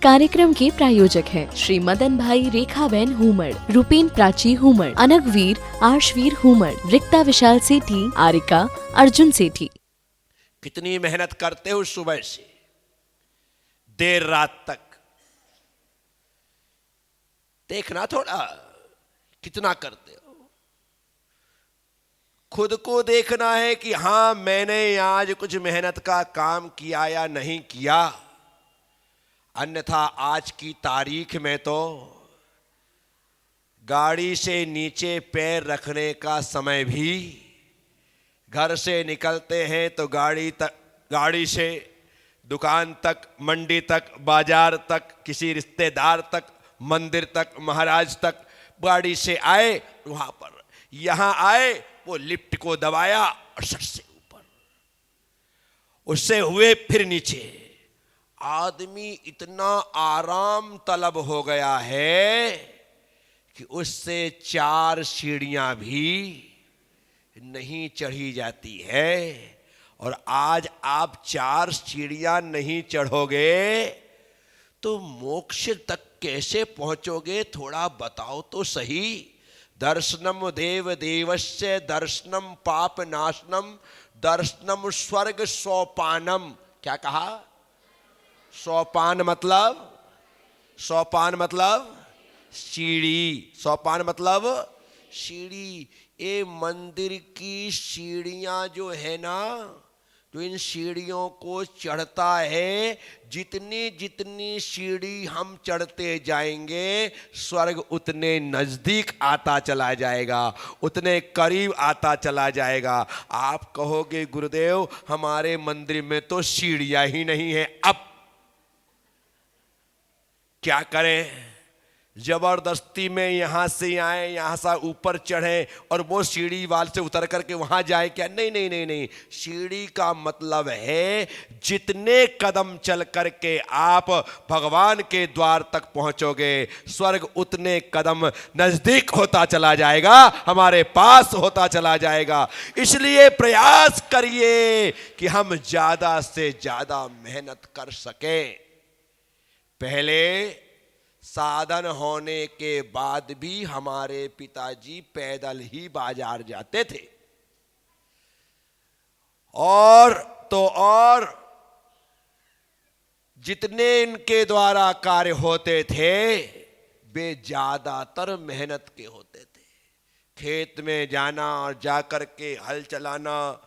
कार्यक्रम के प्रायोजक हैं श्री मदन भाई रेखाबेन हुमड़, रूपेन प्राची हुमड़, अनगवीर आर्शवीर हुमड़, रिक्ता विशाल सेठी, आरिका अर्जुन सेठी। कितनी मेहनत करते हो सुबह से देर रात तक, देखना थोड़ा कितना करते हो। खुद को देखना है कि हां मैंने आज कुछ मेहनत का काम किया या नहीं किया, अन्यथा आज की तारीख में तो गाड़ी से नीचे पैर रखने का समय भी, घर से निकलते हैं तो गाड़ी से दुकान तक, मंडी तक, बाजार तक, किसी रिश्तेदार तक, मंदिर तक, महाराज तक, गाड़ी से आए वहां पर, यहां आए वो लिफ्ट को दबाया और सर से ऊपर, उससे हुए फिर नीचे। आदमी इतना आराम तलब हो गया है कि उससे 4 सीढ़ियां भी नहीं चढ़ी जाती है। और आज आप 4 सीढ़ियां नहीं चढ़ोगे तो मोक्ष तक कैसे पहुंचोगे, थोड़ा बताओ तो सही। दर्शनम देव देवस्य दर्शनम पाप नाशनम दर्शनम स्वर्ग सोपानम। क्या कहा? सोपान मतलब सीढ़ी, सोपान मतलब सीढ़ी। ये मंदिर की सीढ़ियां जो है ना, जो इन सीढ़ियों को चढ़ता है, जितनी जितनी सीढ़ी हम चढ़ते जाएंगे स्वर्ग उतने नजदीक आता चला जाएगा, उतने करीब आता चला जाएगा। आप कहोगे गुरुदेव हमारे मंदिर में तो सीढ़ियां ही नहीं है, अब क्या करें? जबरदस्ती में यहां से आए, यहां से ऊपर चढ़े और वो सीढ़ी वाल से उतर करके वहां जाए क्या? नहीं नहीं नहीं नहीं। सीढ़ी का मतलब है जितने कदम चल करके आप भगवान के द्वार तक पहुंचोगे, स्वर्ग उतने कदम नजदीक होता चला जाएगा, हमारे पास होता चला जाएगा। इसलिए प्रयास करिए कि हम ज्यादा से ज्यादा मेहनत कर सके। पहले साधन होने के बाद भी हमारे पिताजी पैदल ही बाजार जाते थे, और जितने इनके द्वारा कार्य होते थे वे ज्यादातर मेहनत के होते थे। खेत में जाना और जाकर के हल चलाना,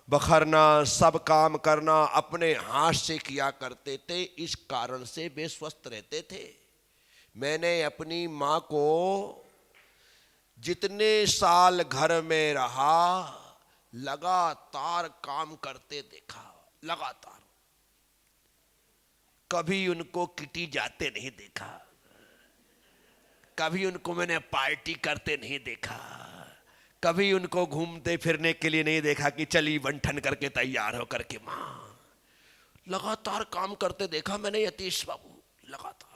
बखरना, सब काम करना अपने हाथ से किया करते थे। इस कारण से वे स्वस्थ रहते थे। मैंने अपनी माँ को जितने साल घर में रहा लगातार काम करते देखा, लगातार। कभी उनको किटी जाते नहीं देखा, कभी उनको मैंने पार्टी करते नहीं देखा, कभी उनको घूमते फिरने के लिए नहीं देखा कि चली बंठन करके तैयार हो करके। माँ लगातार काम करते देखा मैंने यतीश बाबू, लगातार।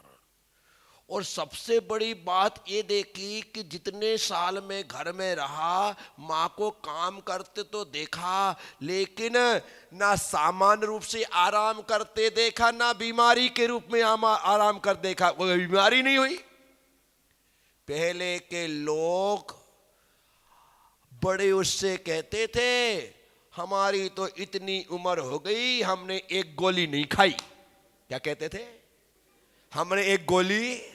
और सबसे बड़ी बात ये देखी कि जितने साल में घर में रहा, माँ को काम करते तो देखा, लेकिन ना सामान्य रूप से आराम करते देखा, ना बीमारी के रूप में आराम कर देखा। कोई बीमारी नहीं हुई। पहले के लोग बड़े उससे कहते थे हमारी तो इतनी उम्र हो गई हमने एक गोली नहीं खाई। क्या कहते थे? हमने एक गोली,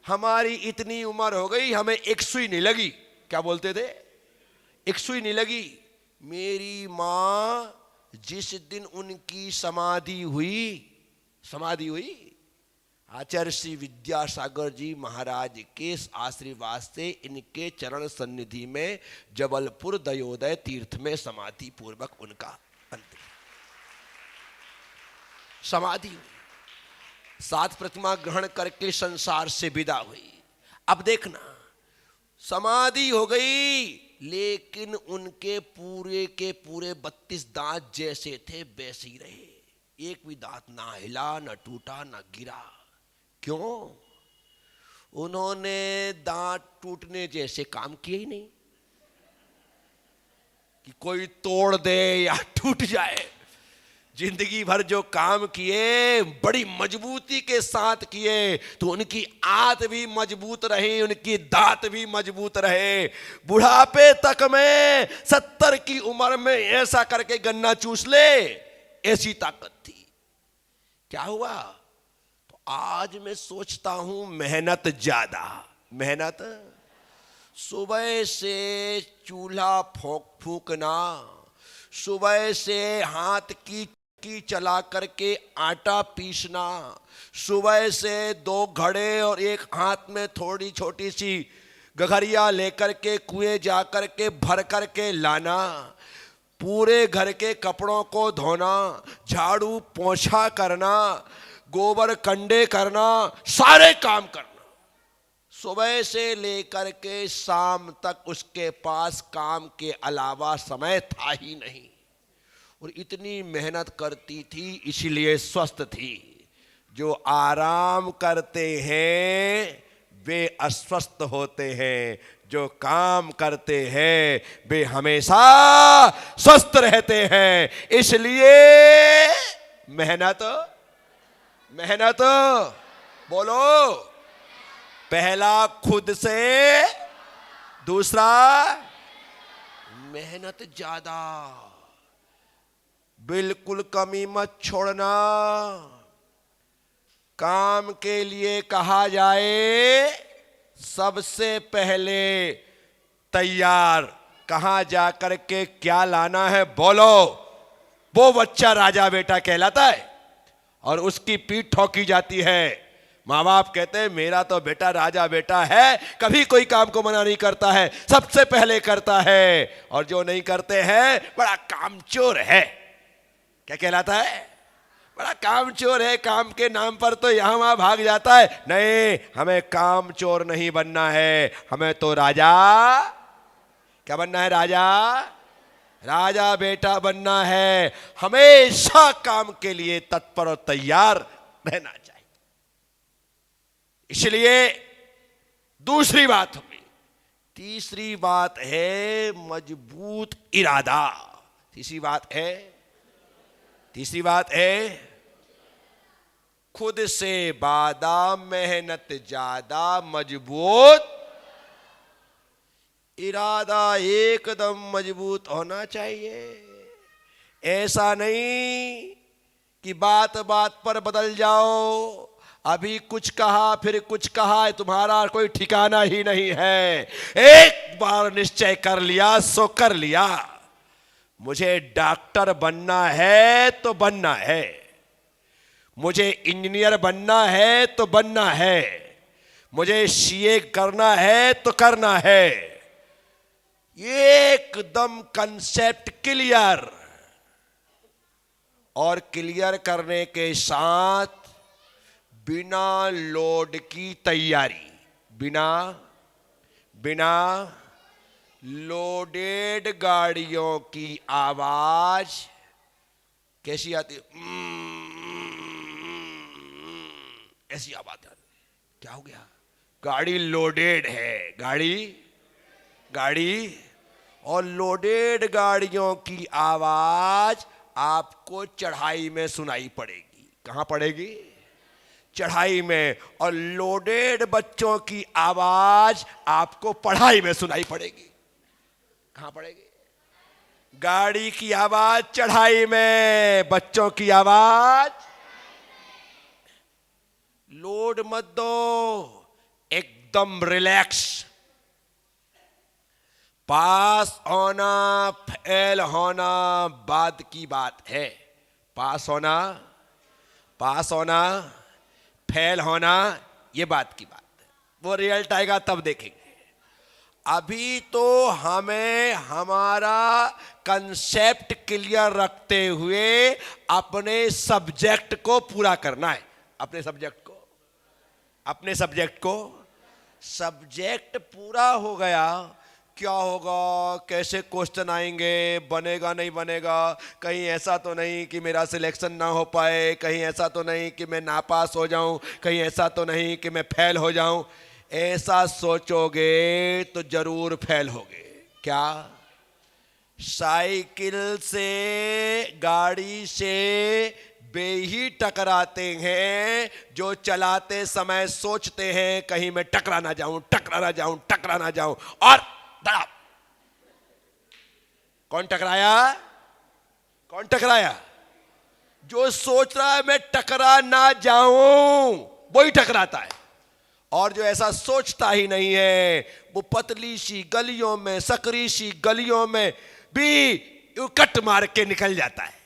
हमारी इतनी उम्र हो गई हमें एक सुई नहीं लगी। क्या बोलते थे? एक सुई नहीं लगी। मेरी मां जिस दिन उनकी समाधि हुई, आचार्य श्री विद्यासागर जी महाराज के आशीर्वाद से इनके चरण सन्निधि में जबलपुर दयोदय तीर्थ में समाधि पूर्वक उनका अंतिम समाधि हुई। 7 प्रतिमा ग्रहण करके संसार से विदा हुई। अब देखना, समाधि हो गई लेकिन उनके पूरे के पूरे 32 दांत जैसे थे वैसे ही रहे। एक भी दांत ना हिला, ना टूटा, ना गिरा। क्यों? उन्होंने दांत टूटने जैसे काम किए ही नहीं कि कोई तोड़ दे या टूट जाए। जिंदगी भर जो काम किए बड़ी मजबूती के साथ किए तो उनकी आंत भी मजबूत रही, उनकी दांत भी मजबूत रहे। बुढ़ापे तक में 70 की उम्र में ऐसा करके गन्ना चूस ले, ऐसी ताकत थी। क्या हुआ? तो आज मैं सोचता हूं मेहनत ज्यादा, मेहनत सुबह से चूल्हा फूकना, सुबह से हाथ की चला करके आटा पीसना, सुबह से 2 घड़े और एक हाथ में थोड़ी छोटी सी गघरिया लेकर के कुएं जा कर के भर कर के लाना, पूरे घर के कपड़ों को धोना, झाड़ू पोंछा करना, गोबर कंडे करना, सारे काम करना। सुबह से लेकर के शाम तक उसके पास काम के अलावा समय था ही नहीं, और इतनी मेहनत करती थी, इसलिए स्वस्थ थी। जो आराम करते हैं वे अस्वस्थ होते हैं, जो काम करते हैं वे हमेशा स्वस्थ रहते हैं। इसलिए मेहनत, मेहनत बोलो, पहला खुद से, दूसरा मेहनत ज्यादा, बिल्कुल कमी मत छोड़ना। काम के लिए कहा जाए सबसे पहले तैयार, कहां जाकर के क्या लाना है बोलो, वो बच्चा राजा बेटा कहलाता है और उसकी पीठ ठोकी जाती है। माँ बाप कहते हैं मेरा तो बेटा राजा बेटा है, कभी कोई काम को मना नहीं करता है, सबसे पहले करता है, और जो नहीं करते हैं बड़ा कामचोर है। क्या कहलाता है? बड़ा कामचोर है, काम के नाम पर तो यहां वहां भाग जाता है। नहीं, हमें कामचोर नहीं बनना है, हमें तो राजा, क्या बनना है? राजा, राजा बेटा बनना है। हमेशा काम के लिए तत्पर और तैयार रहना चाहिए। इसलिए दूसरी बात हुई। तीसरी बात है मजबूत इरादा। तीसरी बात है खुद से वादा, मेहनत ज्यादा, मजबूत इरादा एकदम मजबूत होना चाहिए। ऐसा नहीं कि बात बात पर बदल जाओ, अभी कुछ कहा फिर कुछ कहा, तुम्हारा कोई ठिकाना ही नहीं है। एक बार निश्चय कर लिया सो कर लिया। मुझे डॉक्टर बनना है तो बनना है, मुझे इंजीनियर बनना है तो बनना है, मुझे सीए करना है तो करना है। एकदम कंसेप्ट क्लियर, और क्लियर करने के साथ बिना लोड की तैयारी, बिना लोडेड गाड़ियों की आवाज कैसी आती है? ऐसी आवाज आती। क्या हो गया? गाड़ी लोडेड है, गाड़ी और लोडेड गाड़ियों की आवाज आपको चढ़ाई में सुनाई पड़ेगी। कहां पड़ेगी? चढ़ाई में। और लोडेड बच्चों की आवाज आपको पढ़ाई में सुनाई पड़ेगी। कहां पड़ेगी? गाड़ी की आवाज चढ़ाई में, बच्चों की आवाज। लोड मत दो, एकदम रिलैक्स। पास होना फेल होना बाद की बात है। पास होना फेल होना ये बात की बात है, वो रिजल्ट आएगा तब देखेंगे। अभी तो हमें हमारा कंसेप्ट क्लियर रखते हुए अपने सब्जेक्ट को पूरा करना है। अपने सब्जेक्ट को सब्जेक्ट पूरा हो गया, क्या होगा, कैसे क्वेश्चन आएंगे, बनेगा नहीं बनेगा, कहीं ऐसा तो नहीं कि मेरा सिलेक्शन ना हो पाए, कहीं ऐसा तो नहीं कि मैं नापास हो जाऊं, कहीं ऐसा तो नहीं कि मैं फेल हो जाऊं। ऐसा सोचोगे तो जरूर फेल होगे। क्या? साइकिल से, गाड़ी से वे ही टकराते हैं जो चलाते समय सोचते हैं कहीं मैं टकरा ना जाऊं, टकरा ना जाऊं, टकरा ना जाऊं, और दड़ा। कौन टकराया? कौन टकराया? जो सोच रहा है मैं टकरा ना जाऊं, वही टकराता है। और जो ऐसा सोचता ही नहीं है, वो पतली सी गलियों में, सकरी सी गलियों में भी कट मार के निकल जाता है।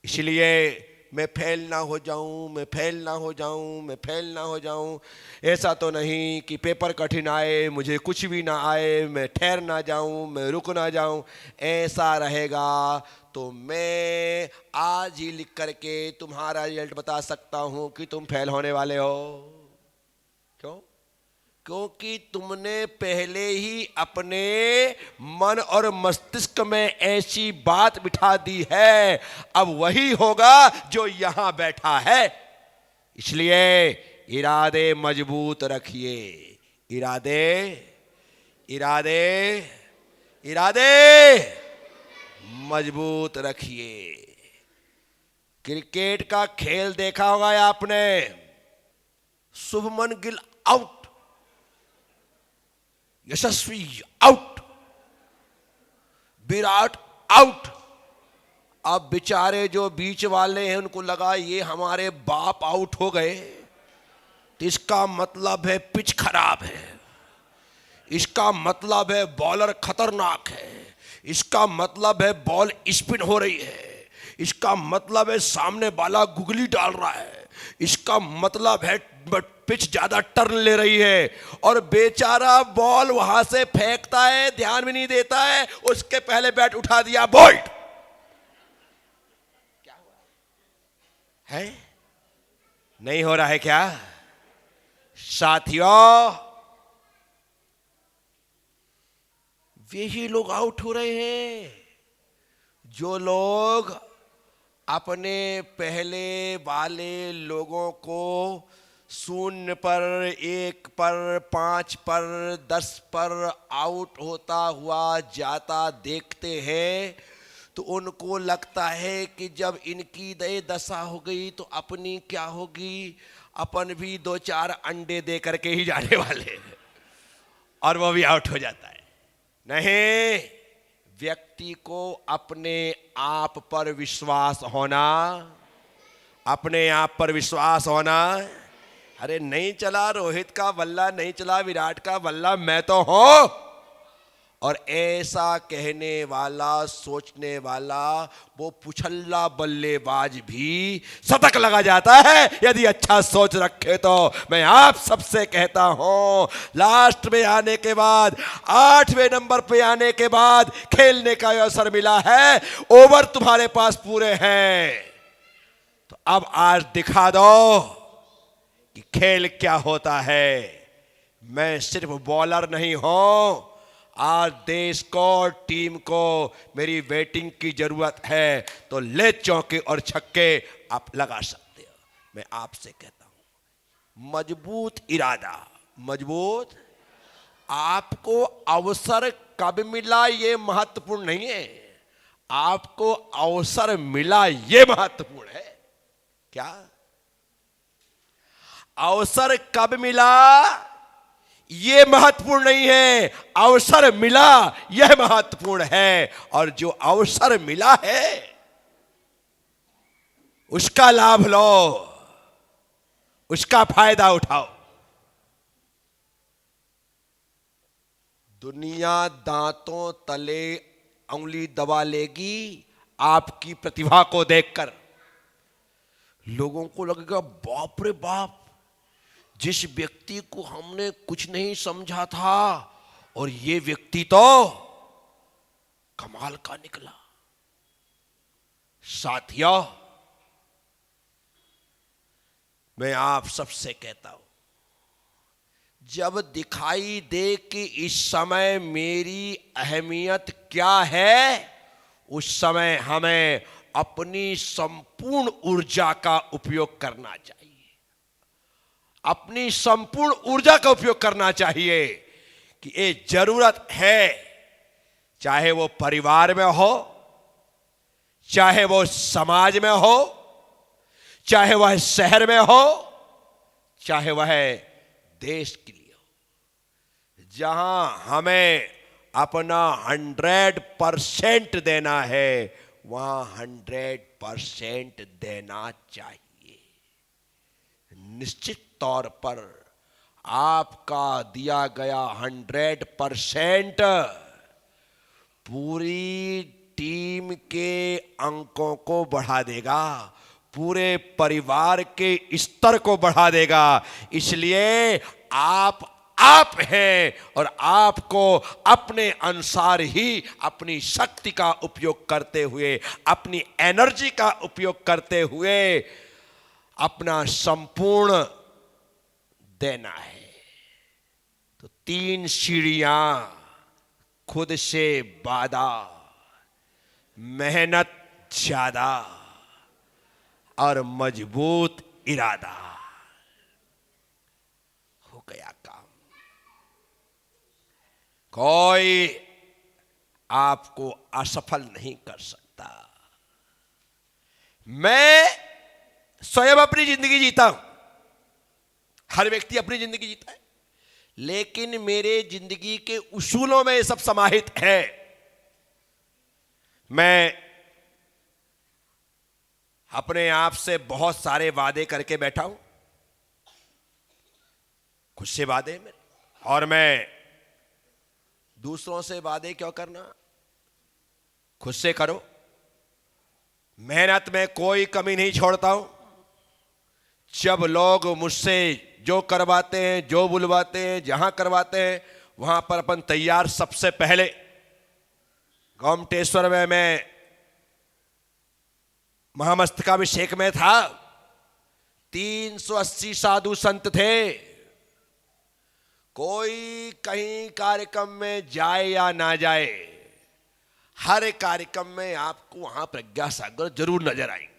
इसलिए मैं फेल ना हो जाऊं, मैं फेल ना हो जाऊं, मैं फेल ना हो जाऊं। ऐसा तो नहीं कि पेपर कठिन आए, मुझे कुछ भी ना आए, मैं ठहर ना जाऊं, मैं रुक ना जाऊं। ऐसा रहेगा तो मैं आज ही लिख करके तुम्हारा रिजल्ट बता सकता हूं कि तुम फेल होने वाले हो। क्यों? क्योंकि तुमने पहले ही अपने मन और मस्तिष्क में ऐसी बात बिठा दी है, अब वही होगा जो यहां बैठा है। इसलिए इरादे मजबूत रखिए, इरादे, इरादे, इरादे मजबूत रखिए। क्रिकेट का खेल देखा होगा आपने, शुभमन गिल आउट, यशस्वी आउट, विराट आउट। अब बेचारे जो बीच वाले हैं उनको लगा ये हमारे बाप आउट हो गए, तो इसका मतलब है पिच खराब है, इसका मतलब है बॉलर खतरनाक है, इसका मतलब है बॉल स्पिन हो रही है, इसका मतलब है सामने वाला गुगली डाल रहा है, इसका मतलब है पिच ज्यादा टर्न ले रही है। और बेचारा बॉल वहां से फेंकता है, ध्यान भी नहीं देता है, उसके पहले बैट उठा दिया, बोल्ड। क्या हुआ है? नहीं हो रहा है क्या साथियों? वे ही लोग आउट हो रहे हैं जो लोग अपने पहले वाले लोगों को 0 पर, 1 पर, 5 पर, 10 पर आउट होता हुआ जाता देखते हैं, तो उनको लगता है कि जब इनकी दे दशा हो गई तो अपनी क्या होगी, अपन भी 2-4 अंडे दे करके ही जाने वाले हैं, और वो भी आउट हो जाता है। नहीं, व्यक्ति को अपने आप पर विश्वास होना, अपने आप पर विश्वास होना। अरे नहीं चला रोहित का बल्ला, नहीं चला विराट का बल्ला, मैं तो हूं। और ऐसा कहने वाला, सोचने वाला वो पुछल्ला बल्लेबाज भी शतक लगा जाता है यदि अच्छा सोच रखे तो। मैं आप सबसे कहता हूं, लास्ट में आने के बाद, 8वें नंबर पे आने के बाद खेलने का अवसर मिला है, ओवर तुम्हारे पास पूरे हैं, तो अब आज दिखा दो कि खेल क्या होता है। मैं सिर्फ बॉलर नहीं हूं, आज देश को, टीम को मेरी बैटिंग की जरूरत है, तो ले चौके और छक्के आप लगा सकते हो। मैं आपसे कहता हूं, मजबूत इरादा, मजबूत। आपको अवसर कब मिला ये महत्वपूर्ण नहीं है, आपको अवसर मिला ये महत्वपूर्ण है। क्या अवसर कब मिला ये महत्वपूर्ण नहीं है, अवसर मिला यह महत्वपूर्ण है। और जो अवसर मिला है उसका लाभ लो, उसका फायदा उठाओ। दुनिया दांतों तले उंगली दबा लेगी आपकी प्रतिभा को देखकर। लोगों को लगेगा बाप रे बाप, जिस व्यक्ति को हमने कुछ नहीं समझा था और ये व्यक्ति तो कमाल का निकला। साथियों, मैं आप सबसे कहता हूं, जब दिखाई दे कि इस समय मेरी अहमियत क्या है, उस समय हमें अपनी संपूर्ण ऊर्जा का उपयोग करना चाहिए, अपनी संपूर्ण ऊर्जा का उपयोग करना चाहिए कि ये जरूरत है, चाहे वो परिवार में हो, चाहे वो समाज में हो, चाहे वह शहर में हो, चाहे वह देश के लिए हो, जहां हमें अपना 100% देना है वहां 100% देना चाहिए। निश्चित तौर पर आपका दिया गया 100% पूरी टीम के अंकों को बढ़ा देगा, पूरे परिवार के स्तर को बढ़ा देगा। इसलिए आप हैं और आपको अपने अनुसार ही अपनी शक्ति का उपयोग करते हुए, अपनी एनर्जी का उपयोग करते हुए अपना संपूर्ण देना है। तो 3 सीढ़ियां: खुद से वादा, मेहनत ज्यादा और मजबूत इरादा। हो गया काम। कोई आपको असफल नहीं कर सकता। मैं स्वयं अपनी जिंदगी जीता हूं, हर व्यक्ति अपनी जिंदगी जीता है, लेकिन मेरे जिंदगी के उसूलों में ये सब समाहित है। मैं अपने आप से बहुत सारे वादे करके बैठा हूं, खुद से वादे मेरे, और मैं दूसरों से वादे क्यों करना, खुद से करो। मेहनत में कोई कमी नहीं छोड़ता हूं। जब लोग मुझसे जो करवाते हैं, जो बुलवाते हैं, जहां करवाते हैं, वहां पर अपन तैयार। सबसे पहले गोमटेश्वर में मैं महामस्तकाभिषेक में था, 380 साधु संत थे। कोई कहीं कार्यक्रम में जाए या ना जाए, हर कार्यक्रम में आपको वहां प्रज्ञा सागर जरूर नजर आएंगे।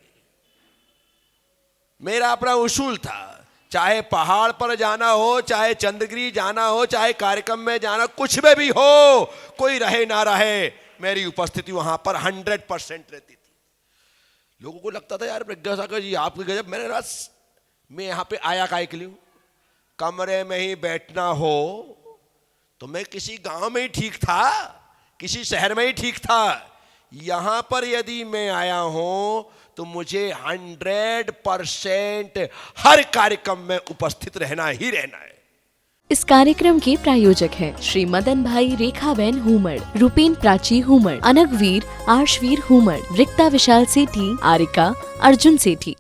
मेरा अपना उसूल था, चाहे पहाड़ पर जाना हो, चाहे चंद्रगिरी जाना हो, चाहे कार्यक्रम में जाना, कुछ में भी हो, कोई रहे ना रहे, मेरी उपस्थिति वहां पर 100% रहती थी। लोगों को लगता था यार प्रज्ञा सागर जी आपके गजब। मैंने कहा मैं यहां पे आया काहे के लिए हूं? कमरे में ही बैठना हो तो मैं किसी गांव में ही ठीक था, किसी शहर में ही ठीक था। यहां पर यदि मैं आया हूं तो मुझे 100% हर कार्यक्रम में उपस्थित रहना ही रहना है। इस कार्यक्रम के प्रायोजक हैं श्री मदन भाई रेखाबेन हुमड़, रूपेन प्राची हुमड़, अनगवीर आर्शवीर हुमड़, रिक्ता विशाल सेठी, आरिका अर्जुन सेठी।